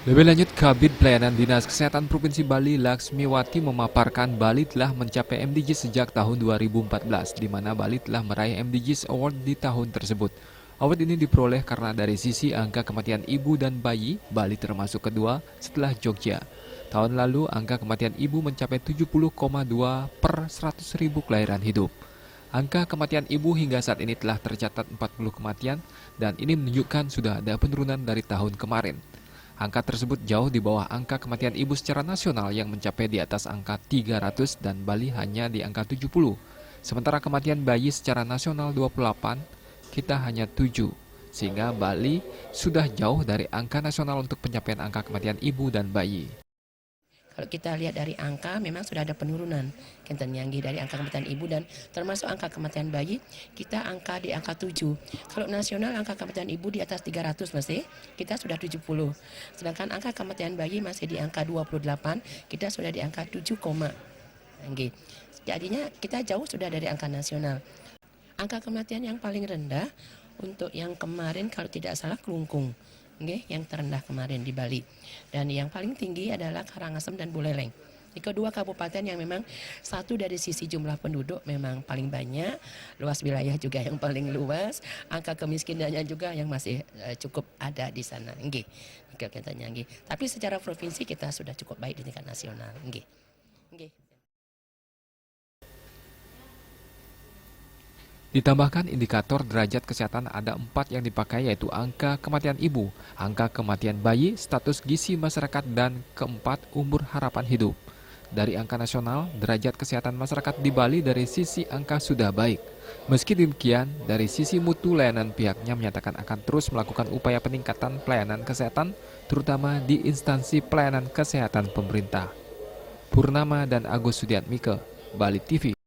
Lebih lanjut, Kabid Pelayanan Dinas Kesehatan Provinsi Bali Laksmiwati memaparkan Bali telah mencapai MDGs sejak tahun 2014, di mana Bali telah meraih MDGs Award di tahun tersebut. Award ini diperoleh karena dari sisi angka kematian ibu dan bayi, Bali termasuk kedua setelah Jogja. Tahun lalu, angka kematian ibu mencapai 70,2 per 100.000 kelahiran hidup. Angka kematian ibu hingga saat ini telah tercatat 40 kematian, dan ini menunjukkan sudah ada penurunan dari tahun kemarin. Angka tersebut jauh di bawah angka kematian ibu secara nasional yang mencapai di atas angka 300 dan Bali hanya di angka 70. Sementara kematian bayi secara nasional 28, kita hanya 7. Sehingga Bali sudah jauh dari angka nasional untuk pencapaian angka kematian ibu dan bayi. Kalau kita lihat dari angka, memang sudah ada penurunan Kenten Yanggi dari angka kematian ibu dan termasuk angka kematian bayi, kita angka di angka 7. Kalau nasional angka kematian ibu di atas 300 masih, kita sudah 70. Sedangkan angka kematian bayi masih di angka 28, kita sudah di angka 7, Yanggi. Jadinya kita jauh sudah dari angka nasional. Angka kematian yang paling rendah untuk yang kemarin kalau tidak salah Kelungkung. Yang terendah kemarin di Bali. Dan yang paling tinggi adalah Karangasem dan Buleleng. Di kedua kabupaten yang memang satu dari sisi jumlah penduduk memang paling banyak, luas wilayah juga yang paling luas, angka kemiskinannya juga yang masih cukup ada di sana. Tapi secara provinsi kita sudah cukup baik di tingkat nasional. Ditambahkan indikator derajat kesehatan ada 4 yang dipakai, yaitu angka kematian ibu, angka kematian bayi, status gizi masyarakat, dan keempat umur harapan hidup. Dari angka nasional, derajat kesehatan masyarakat di Bali dari sisi angka sudah baik. Meski demikian, dari sisi mutu layanan pihaknya menyatakan akan terus melakukan upaya peningkatan pelayanan kesehatan, terutama di instansi pelayanan kesehatan pemerintah. Purnama dan Agus Sudiatmike, Bali TV.